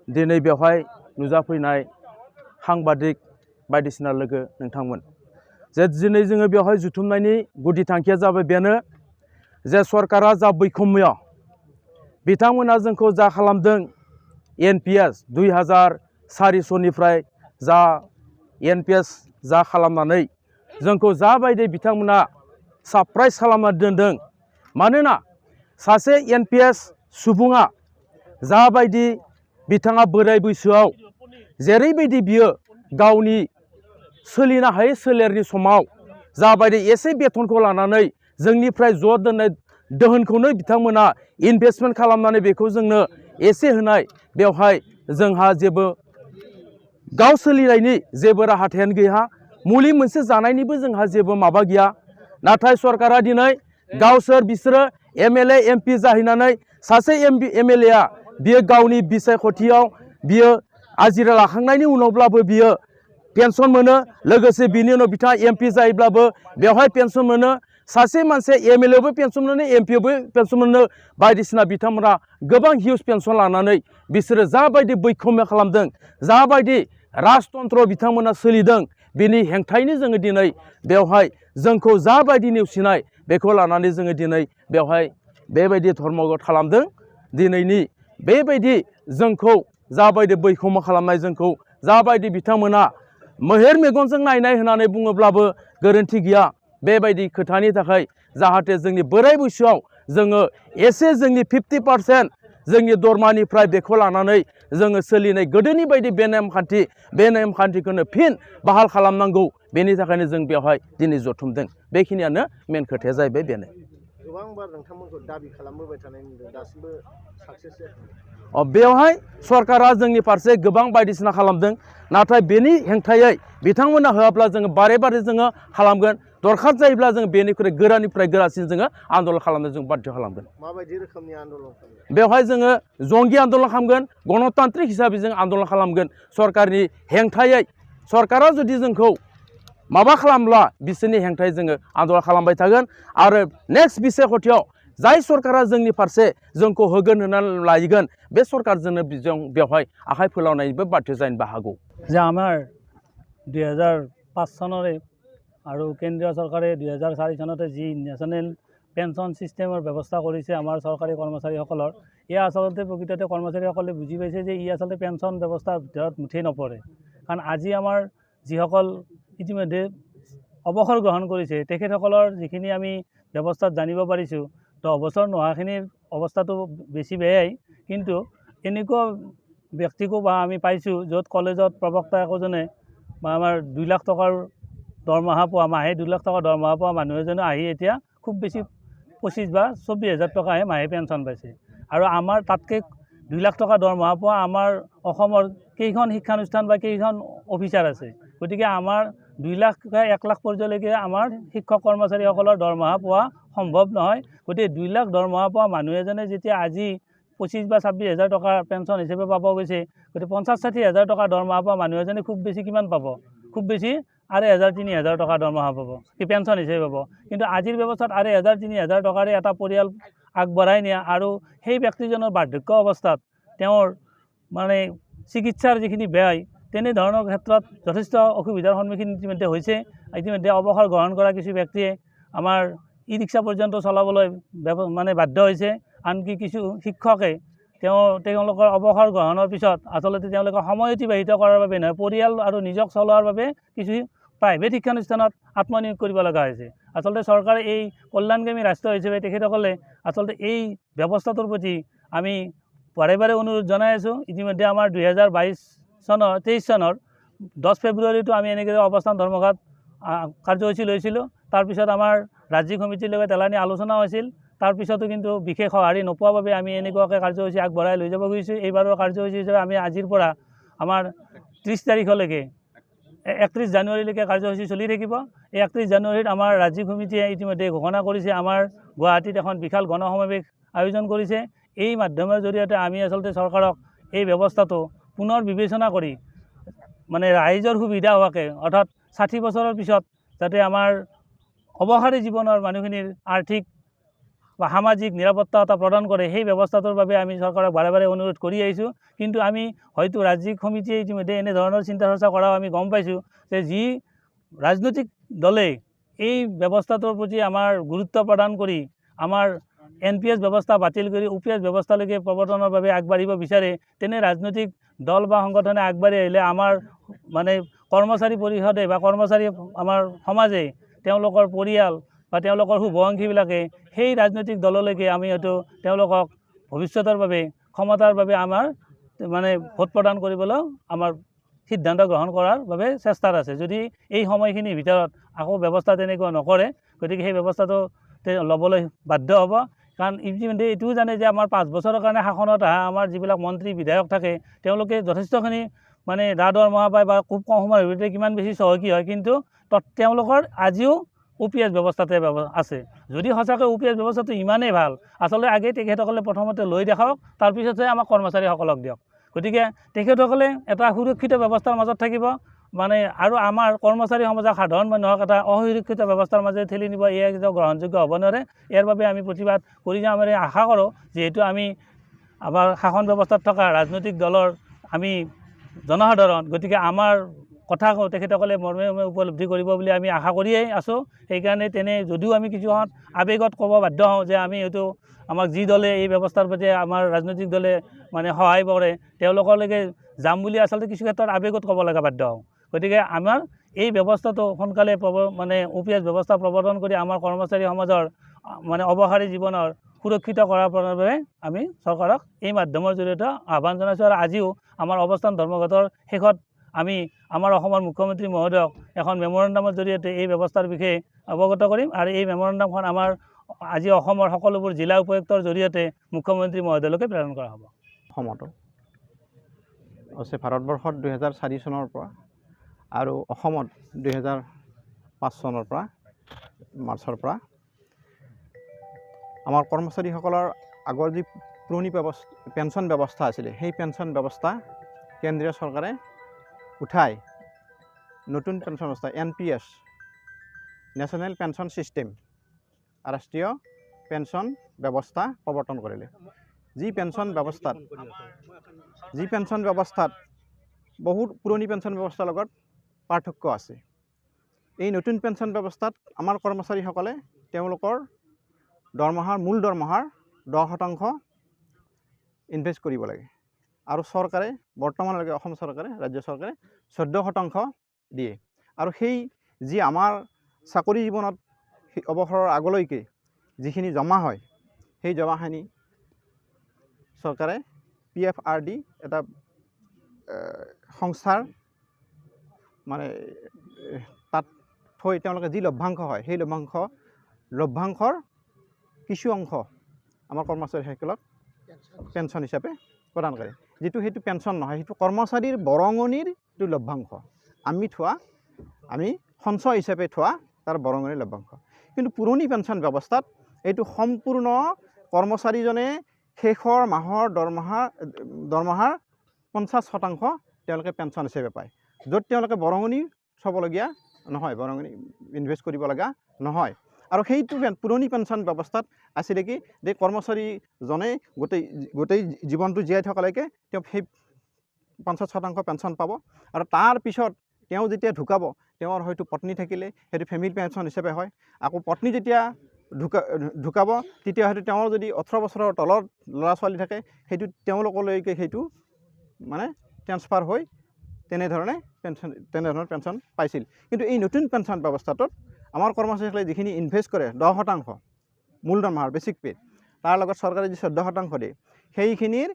दिनै बेवहाय नुजाफैनाय साংबादिक बायदिसिना लोगो नोंथांमोन जे दिनै जोङो बेवहाय जुथुमनायनि गुदि थांखिया जाबाय बेनो जे सरकारा जा बैखम्य बिथांमोना जोंखौ जा खालामदों NPS 2004 जा NPS जा खालामनानै जोंखौ जाबायदि बिथांमोना सारप्राइज खालामना दोनदों मानोना सासे NPS सुबुङा जाबायदि बिथाङा बोराय बैसोआव जेरैबायदि बियो गावनि सोलिनो हायै सोलेरनि समाव जाबायदि एसे बेथनखौ लानानै जोंनिफ्राय ज' दोननाय दोहोनखौनो बिथांमोना इनभेस्टमेन्ट खालामनानै बेखौ जोंनो एसे होनाय बेवहाय जोंहा जेबो गाव सोलिनायनि जेबो राहाथायानो गैया मुलि मोनसे जानायनिबो जोंहा जेबो माबा गैया नाथाय सरकारा दिनै गावसोर बिसोरो MLA MP जाहैनानै सासे MLA आ बियो गावनि बिसायख'थियाव बियो आजिरा लाखांनायनि उनावब्लाबो बियो पेन्सन मोनो लोगोसे बिनि उनाव बिथाङा MP जायोब्लाबो बेवहाय पेन्सन मोनो सासे मानसि MLA बो पेन्सन मोनो MP बो पेन्सन मोनो बायदिसिना बिथांमोना गोबां हिउज पेन्सन लानानै बिसोरो जाबायदि बैखम्य खालामदों जाबायदि राजतन्त्र बिथांमोना सोलिदों बेनि हेंथायैनो जोङो दिनै बेवहाय जोंखौ जाबायदि नेवसिनाय बेखौ लानानै जोङो दिनै बेवहाय बेबायदि धर्मघट खालामदों दिनैनि बेबायदि जोंखौ जाबायदि बैखम्य खालामनाय जोंखौ जाबायदि बिथांमोना मोहेर मेगनजों नायनाय होननानै बुङोब्लाबो गोरोन्थि गैया बेबायदि खोथानि थाखाय जाहाथे जोंनि बोराय बैसोआव जोङो एसे जोंनि 50% जोंनि दरमानिफ्राय बेखौ लानानै जोङो सोलिनाय गोदोनि बायदि बे नेमखान्थिखौनो फिन बाहाल खालामनांगौ बेनि थाखायनो जों बेवहाय दिनै जथुमदों बेखिनियानो मेन खोथाया जाहैबाय बेनो गोबांबार नोंथांमोनखौ दाबि खालामबोबाय थानाय नुदों दासिमबो साक्सेस बेवहाय सरकारा जोंनि फारसे गोबां बायदिसिना खालामदों नाथाय बेनि हेंथायै बिथांमोना होआब्ला जोङो बारे बारे जोङो खालामगोन दरखार जायोब्ला जों बेनिख्रुइ गोरानिफ्राय गोरासिन जोङो आन्दोलन खालामनो जों बाध्य खालामगोन माबायदि रोखोमनि आन्दोलन बेवहाय जोङो जंगि आन्दोलन खालामगोन गणतान्त्रिक हिसाबै जों आन्दोलन खालामगोन सरकारनि हेंथायै सरकारा जुदि जोंखौ माबा खालामब्ला बिसोरनि हेंथायै जोङो आन्दोलन खालामबाय थागोन आरो नेक्स्ट बिसायख'थियाव जाय सरकारा जोंनि फारसे जोंखौ होगोन होननानै लायगोन बे सरकारजोंनो जों बेवहाय आखाइ फोलावनायनिबो बाध्य जानोबो हागौ যে আমাৰ 2005 চনৰে আৰু কেন্দ্ৰীয় চৰকাৰে 2004 চনতে যি নেশ্যনেল পেঞ্চন ছিষ্টেমৰ ব্যৱস্থা কৰিছে আমাৰ চৰকাৰী কৰ্মচাৰীসকলৰ এয়া আচলতে প্ৰকৃততে কৰ্মচাৰীসকলে বুজি পাইছে যে ই আচলতে পেঞ্চন ব্যৱস্থাৰ ভিতৰত মুঠেই নপৰে কাৰণ আজি আমাৰ যিসকল ইতিমধ্যে অৱসৰ গ্ৰহণ কৰিছে তেখেতসকলৰ যিখিনি আমি ব্যৱস্থাত জানিব পাৰিছোঁ তো অৱসৰ নোহোৱাখিনিৰ অৱস্থাটো বেছি বেয়াই কিন্তু এনেকুৱা ব্যক্তিকো বা আমি পাইছোঁ য'ত কলেজত প্ৰবক্তা একোজনে বা আমাৰ 2 লাখ টকাৰ দৰমহা পোৱা মাহে 2 লাখ টকা দৰমহা পোৱা মানুহ এজনে আহি এতিয়া খুব বেছি 25 বা 24,000 টকাহে মাহে পেঞ্চন পাইছে আৰু আমাৰ তাতকৈ 2 লাখ টকা দৰমহা পোৱা আমাৰ অসমৰ কেইখন শিক্ষানুষ্ঠান বা কেইখন অফিচাৰ আছে গতিকে আমাৰ 2 লাখ বা 1 লাখ পৰ্যন্তলৈকে আমাৰ শিক্ষক কৰ্মচাৰীসকলৰ দৰমহা পোৱা সম্ভৱ নহয় গতিকে 2 লাখ দৰমহা পোৱা মানুহ এজনে যেতিয়া আজি 25 বা 26,000 টকা পেঞ্চন হিচাপে পাব গৈছে গতিকে 50-60,000 টকা দৰমহা পোৱা মানুহ এজনে খুব বেছি কিমান পাব খুব বেছি 2,500-3,000 টকা দৰমহা পাব কি পেঞ্চন হিচাপে পাব কিন্তু আজিৰ ব্যৱস্থাত 2,500-3,000 টকাৰে এটা পৰিয়াল আগবঢ়াই নিয়া আৰু সেই ব্যক্তিজনৰ বাৰ্ধক্য অৱস্থাত তেওঁৰ মানে চিকিৎসাৰ যিখিনি ব্যয় তেনেধৰণৰ ক্ষেত্ৰত যথেষ্ট অসুবিধাৰ সন্মুখীন ইতিমধ্যে হৈছে ইতিমধ্যে অৱসৰ গ্ৰহণ কৰা কিছু ব্যক্তিয়ে আমাৰ ই-ৰিক্সা পৰ্যন্ত চলাবলৈ মানে বাধ্য হৈছে আনকি কিছু শিক্ষকে তেওঁলোকৰ অৱসৰ গ্ৰহণৰ পিছত আচলতে তেওঁলোকে সময় অতিবাহিত কৰাৰ বাবে নহয় পৰিয়াল আৰু নিজক চলোৱাৰ বাবে কিছু প্ৰাইভেট শিক্ষানুষ্ঠানত আত্মনিয়োগ কৰিব লগা হৈছে আচলতে চৰকাৰে এই কল্যাণকামী ৰাষ্ট্ৰ হিচাপে তেখেতসকলে আচলতে এই ব্যৱস্থাটোৰ প্ৰতি আমি বাৰে বাৰে অনুৰোধ জনাই আছোঁ ইতিমধ্যে আমাৰ 23 চনৰ 10 ফেব্ৰুৱাৰীটো আমি এনেকৈ অৱস্থান ধৰ্মঘট কাৰ্যসূচী লৈছিলোঁ তাৰপিছত আমাৰ ৰাজ্যিক সমিতিৰ লগত এলানি আলোচনা হৈছিল তাৰপিছতো কিন্তু বিশেষ সঁহাৰি নোপোৱাৰ বাবে আমি এনেকুৱাকৈ কাৰ্যসূচী আগবঢ়াই লৈ যাব খুজিছোঁ এইবাৰৰ কাৰ্যসূচী হিচাপে আমি আজিৰ পৰা আমাৰ 30 তাৰিখলৈকে 31 জানুৱাৰীলৈকে কাৰ্যসূচী চলি থাকিব এই 31 জানুৱাৰীত আমাৰ ৰাজ্যিক সমিতিয়ে ইতিমধ্যে ঘোষণা কৰিছে আমাৰ গুৱাহাটীত এখন বিশাল গণসমাৱেশ আয়োজন কৰিছে এই মাধ্যমৰ জৰিয়তে আমি আচলতে চৰকাৰক এই ব্যৱস্থাটো পুনৰ বিবেচনা কৰি মানে ৰাইজৰ সুবিধা হোৱাকৈ অৰ্থাৎ 60 বছৰৰ পিছত যাতে আমাৰ অৱসৰী জীৱনৰ মানুহখিনিৰ আৰ্থিক বা সামাজিক নিৰাপত্তা এটা প্ৰদান কৰে সেই ব্যৱস্থাটোৰ বাবে আমি চৰকাৰক বাৰে বাৰে অনুৰোধ কৰি আহিছোঁ। কিন্তু আমি হয়তো ৰাজ্যিক সমিতিয়ে ইতিমধ্যে এনেধৰণৰ চিন্তা চৰ্চা কৰাও আমি গম পাইছোঁ যে যি ৰাজনৈতিক দলে এই ব্যৱস্থাটোৰ প্ৰতি আমাৰ গুৰুত্ব প্ৰদান কৰি আমাৰ NPS ব্যৱস্থা বাতিল কৰি OPS ব্যৱস্থালৈকে প্ৰৱৰ্তনৰ বাবে আগবাঢ়িব বিচাৰে, তেনে ৰাজনৈতিক দল বা সংগঠনে আগবাঢ়ি আহিলে আমাৰ মানে কৰ্মচাৰী পৰিষদে বা কৰ্মচাৰী আমাৰ সমাজে তেওঁলোকৰ পৰিয়াল বা তেওঁলোকৰ শুভাকাংক্ষীবিলাকে সেই ৰাজনৈতিক দললৈকে আমি হয়তো তেওঁলোকক ভৱিষ্যতৰ বাবে ক্ষমতাৰ বাবে আমাৰ মানে ভোট প্ৰদান কৰিবলৈ আমাৰ সিদ্ধান্ত গ্ৰহণ কৰাৰ বাবে চেষ্টাত আছে। যদি এই সময়খিনিৰ ভিতৰত আকৌ ব্যৱস্থা তেনেকুৱা নকৰে, গতিকে সেই ব্যৱস্থাটো ল'বলৈ বাধ্য হ'ব। কাৰণ ইতিমধ্যে এইটোও জানে যে আমাৰ 5 বছৰৰ কাৰণে শাসনত অহা আমাৰ যিবিলাক মন্ত্ৰী বিধায়ক থাকে তেওঁলোকে যথেষ্টখিনি মানে দৰমহা পায় বা খুব কম সময়ৰ ভিতৰতে কিমান বেছি চহকী হয়, কিন্তু তেওঁলোকৰ আজিও OPS ব্যৱস্থাতে আছে। যদি সঁচাকৈ OPS ব্যৱস্থাটো ইমানেই ভাল, আচলতে আগেই তেখেতসকলে প্ৰথমতে লৈ দেখাওক, তাৰপিছতহে আমাক কৰ্মচাৰীসকলক দিয়ক। গতিকে তেখেতসকলে এটা সুৰক্ষিত ব্যৱস্থাৰ মাজত থাকিব মানে আৰু আমাৰ কৰ্মচাৰী সমাজক সাধাৰণ মানুহক এটা অসুৰক্ষিত ব্যৱস্থাৰ মাজেৰে ঠেলি নিব, এয়া কেতিয়াও গ্ৰহণযোগ্য হ'ব নোৱাৰে। ইয়াৰ বাবে আমি প্ৰতিবাদ কৰি যাম আৰু আশা কৰোঁ যিহেতু আমি আমাৰ শাসন ব্যৱস্থাত থকা ৰাজনৈতিক দলৰ আমি জনসাধাৰণ, গতিকে আমাৰ কথা কওঁ তেখেতসকলে মৰ্মে মৰ্মে উপলব্ধি কৰিব বুলি আমি আশা কৰিয়েই আছোঁ। সেইকাৰণে যদিও আমি কিছুমান আৱেগত ক'ব বাধ্য হওঁ যে আমি হয়তো আমাক যি দলে এই ব্যৱস্থাৰ প্ৰতি আমাৰ ৰাজনৈতিক দলে মানে সহায় কৰে তেওঁলোকলৈকে যাম বুলি আচলতে কিছু ক্ষেত্ৰত আৱেগত ক'ব লগা বাধ্য হওঁ। গতিকে আমাৰ এই ব্যৱস্থাটো সোনকালে মানে OPS ব্যৱস্থা প্ৰৱৰ্তন কৰি আমাৰ কৰ্মচাৰী সমাজৰ মানে অৱসৰী জীৱনৰ সুৰক্ষিত কৰাৰ বাবে আমি চৰকাৰক এই মাধ্যমৰ জৰিয়তে আহ্বান জনাইছোঁ। আৰু আজিও আমাৰ অৱস্থান ধৰ্মঘটৰ শেষত আমি আমাৰ অসমৰ মুখ্যমন্ত্ৰী মহোদয়ক এখন মেমৰেণ্ডামৰ জৰিয়তে এই ব্যৱস্থাৰ বিষয়ে অৱগত কৰিম আৰু এই মেমৰেণ্ডামখন আমাৰ আজি অসমৰ সকলোবোৰ জিলা উপায়ুক্তৰ জৰিয়তে মুখ্যমন্ত্ৰী মহোদয়লৈকে প্ৰেৰণ কৰা হ'ব। অসমতো অৱশ্যে ভাৰতবৰ্ষত 2004 চনৰ পৰা আৰু অসমত 2005 চনৰ পৰা মাৰ্চৰ পৰা আমাৰ কৰ্মচাৰীসকলৰ আগৰ যি পুৰণি পেঞ্চন ব্যৱস্থা আছিলে সেই পেঞ্চন ব্যৱস্থা কেন্দ্ৰীয় চৰকাৰে উঠাই নতুন পেঞ্চন ব্যৱস্থা NPS নেশ্যনেল পেঞ্চন ছিষ্টেম ৰাষ্ট্ৰীয় পেঞ্চন ব্যৱস্থা প্ৰৱৰ্তন কৰিলে। যি পেঞ্চন ব্যৱস্থাত বহুত পুৰণি পেঞ্চন ব্যৱস্থাৰ লগত পাৰ্থক্য আছে। এই নতুন পেঞ্চন ব্যৱস্থাত আমাৰ কৰ্মচাৰীসকলে তেওঁলোকৰ মূল দৰমহাৰ 10% ইনভেষ্ট কৰিব লাগে আৰু চৰকাৰে বৰ্তমানলৈকে অসম চৰকাৰে ৰাজ্য চৰকাৰে 14% দিয়ে। আৰু সেই যি আমাৰ চাকৰি জীৱনত অৱসৰৰ আগলৈকে যিখিনি জমা হয় সেই জমাখিনি চৰকাৰে PFRD এটা সংস্থাৰ মানে তাত থৈ তেওঁলোকে যি লভ্যাংশ হয় সেই লভ্যাংশৰ কিছু অংশ আমাৰ কৰ্মচাৰীসকলক পেঞ্চন হিচাপে প্ৰদান কৰে। সেইটো পেঞ্চন নহয়, সেইটো কৰ্মচাৰীৰ বৰঙণিৰ যিটো লভ্যাংশ আমি সঞ্চয় হিচাপে থোৱা তাৰ বৰঙণিৰ লভ্যাংশ। কিন্তু পুৰণি পেঞ্চন ব্যৱস্থাত এইটো সম্পূৰ্ণ কৰ্মচাৰীজনে শেষৰ মাহৰ দৰমহাৰ 50% তেওঁলোকে পেঞ্চন হিচাপে পায়, য'ত তেওঁলোকে বৰঙণি থ'বলগীয়া নহয়, বৰঙণি ইনভেষ্ট কৰিব লগা নহয়। আৰু সেইটো পুৰণি পেঞ্চন ব্যৱস্থাত আছিলে কি যে কৰ্মচাৰীজনে গোটেই জীৱনটো জীয়াই থকালৈকে তেওঁ সেই 50% পেঞ্চন পাব আৰু তাৰ পিছত তেওঁ যেতিয়া ঢুকাব তেওঁৰ হয়তো পত্নী থাকিলে সেইটো ফেমিলি পেঞ্চন হিচাপে হয়। আকৌ পত্নী যেতিয়া ঢুকাব তেতিয়া হয়তো তেওঁৰ যদি 18 বছৰৰ তলৰ ল'ৰা ছোৱালী থাকে সেইটো তেওঁলোকলৈকে সেইটো মানে ট্ৰেন্সফাৰ হৈ তেনেধৰণৰ পেঞ্চন পাইছিল। কিন্তু এই নতুন পেঞ্চন ব্যৱস্থাটোত আমাৰ কৰ্মচাৰীসকলে যিখিনি ইনভেষ্ট কৰে 10% মূল দৰমহাৰ বেছিক পে, তাৰ লগত চৰকাৰে যি 14% দিয়ে সেইখিনিৰ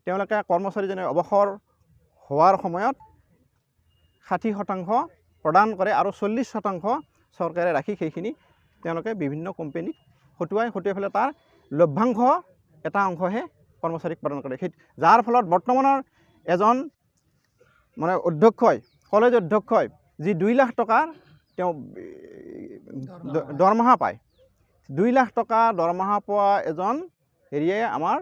তেওঁলোকে কৰ্মচাৰীজনে অৱসৰ হোৱাৰ সময়ত 60% প্ৰদান কৰে আৰু 40% চৰকাৰে ৰাখি সেইখিনি তেওঁলোকে বিভিন্ন কোম্পানীক হতুৱাই ফেলে তাৰ লভ্যাংশ এটা অংশহে কৰ্মচাৰীক প্ৰদান কৰে। যাৰ ফলত বৰ্তমানৰ এজন মানে কলেজ অধ্যক্ষই যি 2 লাখ টকাৰ তেওঁ দৰমহা পায়, 2 লাখ টকা দৰমহা পোৱা এজন হেৰিয়ে আমাৰ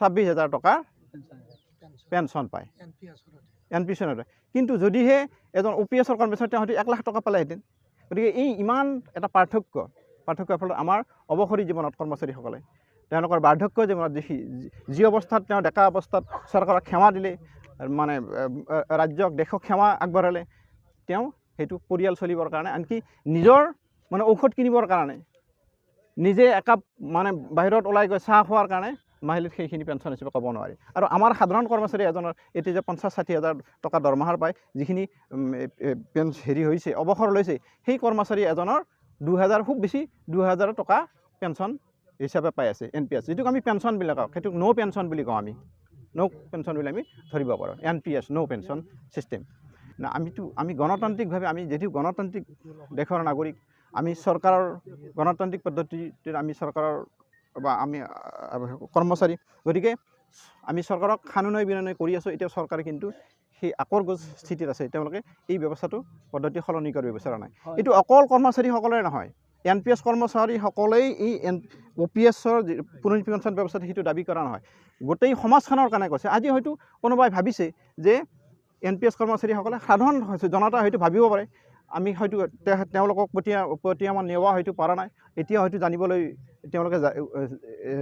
26,000 টকাৰ পেঞ্চন পায় NPS। কিন্তু যদিহে এজন OPSৰ কৰ্মচাৰী তেওঁ হয়তো 1 লাখ টকা পালেহেঁতেন। গতিকে এই ইমান এটা পাৰ্থক্য পাৰ্থক্যৰ ফলত আমাৰ অৱসৰী জীৱনত কৰ্মচাৰীসকলে তেওঁলোকৰ বাৰ্ধক্য জীৱনত যি অৱস্থাত তেওঁ ডেকা অৱস্থাত চৰকাৰক সেৱা দিলে মানে ৰাজ্যক দেশক সেৱা আগবঢ়ালে তেওঁ সেইটো পৰিয়াল চলিবৰ কাৰণে আনকি নিজৰ মানে ঔষধ কিনিবৰ কাৰণে নিজে একাপ মানে বাহিৰত ওলাই গৈ চাহ খোৱাৰ কাৰণে মাহিলীত সেইখিনি পেঞ্চন হিচাপে ক'ব নোৱাৰি আৰু আমাৰ সাধাৰণ কৰ্মচাৰী এজনৰ এতিয়া যে 50-60 হাজাৰ টকা দৰমহাৰ পায় যিখিনি হেৰি হৈছে অৱসৰ লৈছে সেই কৰ্মচাৰী এজনৰ 2000 খুব বেছি 2000 টকা পেঞ্চন হিচাপে পাই আছে NPS যিটোক আমি পেঞ্চন বুলি কওঁ সেইটোক ন' পেঞ্চন বুলি কওঁ আমি ন' পেঞ্চন বুলি আমি ধৰিব পাৰোঁ NPS ন' পেঞ্চন চিষ্টেম না আমি গণতান্ত্ৰিকভাৱে আমি যদিও গণতান্ত্ৰিক দেশৰ নাগৰিক আমি চৰকাৰৰ গণতান্ত্ৰিক পদ্ধতিত আমি চৰকাৰৰ বা আমি কৰ্মচাৰী গতিকে আমি চৰকাৰক খানুনৈ বিনয় কৰি আছোঁ এতিয়া চৰকাৰে কিন্তু সেই আকৰগোজ স্থিতিত আছে তেওঁলোকে এই ব্যৱস্থাটো পদ্ধতি সলনি কৰিব বিচৰা নাই এইটো অকল কৰ্মচাৰীসকলৰে নহয় NPS কৰ্মচাৰীসকলেই এই OPSৰ পুনঃ পেঞ্চন ব্যৱস্থাটো সেইটো দাবী কৰা নহয় গোটেই সমাজখনৰ কাৰণে কৈছে আজি হয়তো কোনোবাই ভাবিছে যে NPS কৰ্মচাৰীসকলে সাধাৰণ জনতা হয়তো ভাবিব পাৰে আমি হয়তো তেওঁলোকক প্ৰতিয়ামান নিব হয়তো পৰা নাই এতিয়া হয়তো জানিবলৈ তেওঁলোকে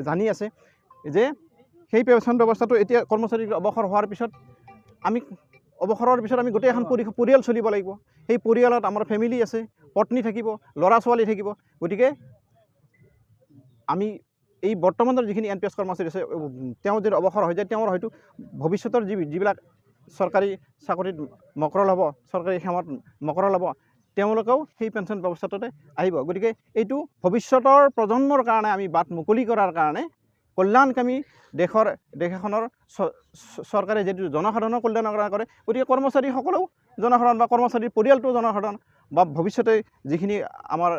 জানি আছে যে সেই পেঞ্চন ব্যৱস্থাটো এতিয়া কৰ্মচাৰী অৱসৰ হোৱাৰ পিছত আমি অৱসৰৰ পিছত আমি গোটেই এখন পৰিয়াল চলিব লাগিব সেই পৰিয়ালত আমাৰ ফেমিলি আছে পত্নী থাকিব ল'ৰা ছোৱালী থাকিব গতিকে আমি এই বৰ্তমানৰ যিখিনি NPS কৰ্মচাৰী আছে তেওঁ যদি অৱসৰ হৈ যায় তেওঁৰ হয়তো ভৱিষ্যতৰ যিবিলাক চৰকাৰী চাকৰিত মকৰল হ'ব চৰকাৰী সেৱাত মকৰল হ'ব তেওঁলোকেও সেই পেঞ্চন ব্যৱস্থাটোতে আহিব গতিকে এইটো ভৱিষ্যতৰ প্ৰজন্মৰ কাৰণে আমি বাট মুকলি কৰাৰ কাৰণে কল্যাণকামী দেশ এখনৰ চৰকাৰে যিটো জনসাধাৰণৰ কল্যাণৰ কাৰণে কৰে গতিকে কৰ্মচাৰীসকলেও জনসাধাৰণ বা কৰ্মচাৰীৰ পৰিয়ালটো জনসাধাৰণ বা ভৱিষ্যতে যিখিনি আমাৰ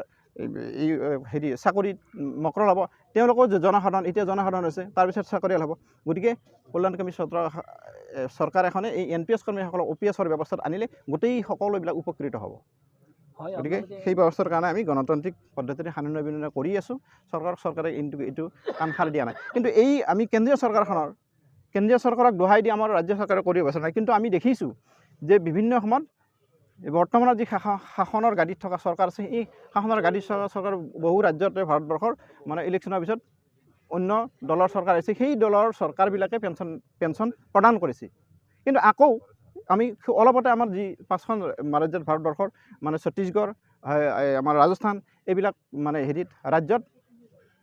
এই হেৰি চাকৰিত মকৰল হ'ব তেওঁলোকেও জনসাধাৰণ এতিয়া জনসাধাৰণ হৈছে তাৰপিছত চাকৰিয়াল হ'ব গতিকে কল্যাণকামী চৰকাৰ এখনে এই NPS কৰ্মীসকলক OPSৰ ব্যৱস্থাত আনিলে গোটেই সকলোবিলাক উপকৃত হ'ব গতিকে সেই ব্যৱস্থাৰ কাৰণে আমি গণতান্ত্ৰিক পদ্ধতিৰে খানুনৈ বিনয় কৰি আছোঁ চৰকাৰে এইটো কাণ সাৰ দিয়া নাই কিন্তু এই আমি কেন্দ্ৰীয় চৰকাৰক দোহাই দি আমাৰ ৰাজ্য চৰকাৰে কৰিব বিচৰা নাই কিন্তু আমি দেখিছোঁ যে বিভিন্ন সময়ত বৰ্তমানৰ যি শাসনৰ গাদীত থকা চৰকাৰ আছে এই শাসনৰ গাদীত চৰকাৰ বহু ৰাজ্যতে ভাৰতবৰ্ষৰ মানে ইলেকশ্যনৰ পিছত অন্য দলৰ চৰকাৰ আছে সেই দলৰ চৰকাৰবিলাকে পেঞ্চন প্ৰদান কৰিছে কিন্তু আকৌ আমি অলপতে আমাৰ যি 5খন ৰাজ্যত ভাৰতবৰ্ষৰ মানে ছত্তীশগড় আমাৰ ৰাজস্থান এইবিলাক মানে হেৰিত ৰাজ্যত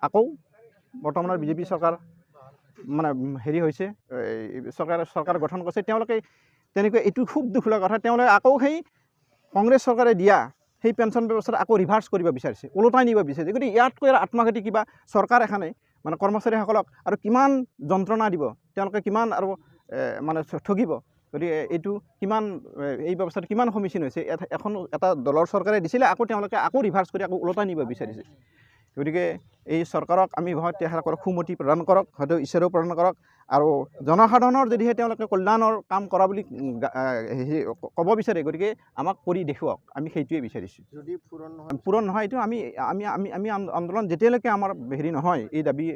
আকৌ বৰ্তমানৰ বিজেপি চৰকাৰ মানে হেৰি হৈছে চৰকাৰ গঠন কৰিছে তেওঁলোকে তেনেকৈ এইটো খুব দুখ লগা কথা তেওঁলোকে আকৌ সেই কংগ্ৰেছ চৰকাৰে দিয়া সেই পেঞ্চন ব্যৱস্থাটো আকৌ ৰিভাৰ্চ কৰিব বিচাৰিছে ওলোটাই নিব বিচাৰিছে গতিকে ইয়াতকৈ আত্মঘাতী কিবা চৰকাৰ এখনে মানে কৰ্মচাৰীসকলক আৰু কিমান যন্ত্ৰণা দিব তেওঁলোকে কিমান আৰু মানে ঠগিব গতিকে এইটো কিমান এই ব্যৱস্থাটো কিমান সমীচীন হৈছে এটা দলৰ চৰকাৰে দিছিলে আকৌ তেওঁলোকে আকৌ ৰিভাৰ্চ কৰি আকৌ ওলোটাই নিব বিচাৰিছে গতিকে এই চৰকাৰক আমি তেওঁলোকক সুমতি প্ৰদান কৰক হয়তো ঈশ্বৰেও প্ৰদান কৰক আৰু জনসাধাৰণৰ যদিহে তেওঁলোকে কল্যাণৰ কাম কৰা বুলি ক'ব বিচাৰে গতিকে আমাক কৰি দেখুৱাওক আমি সেইটোৱে বিচাৰিছোঁ যদি পূৰণ নহয় এইটো আমি আন্দোলন যেতিয়ালৈকে আমাৰ হেৰি নহয় এই দাবী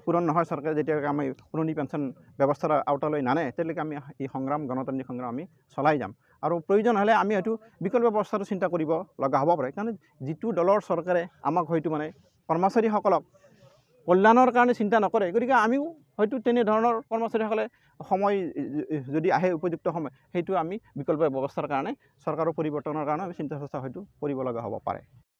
পূৰণ নহয় চৰকাৰে যেতিয়ালৈকে আমি পুৰণি পেঞ্চন ব্যৱস্থাৰ আওতালৈ নানে তেতিয়ালৈকে আমি এই গণতান্ত্ৰিক সংগ্ৰাম আমি চলাই যাম আৰু প্ৰয়োজন হ'লে আমি হয়তো বিকল্প ব্যৱস্থাটো চিন্তা কৰিব লগা হ'ব পাৰে কাৰণ যিটো দলৰ চৰকাৰে আমাক হয়তো মানে কৰ্মচাৰীসকলক কল্যাণৰ কাৰণে চিন্তা নকৰে গতিকে আমিও হয়তো তেনেধৰণৰ কৰ্মচাৰীসকলে সময় যদি আহে উপযুক্ত সময় সেইটো আমি বিকল্প ব্যৱস্থাৰ কাৰণে চৰকাৰৰ পৰিৱৰ্তনৰ কাৰণে আমি চিন্তা চৰ্চা হয়তো কৰিব লগা হ'ব পাৰে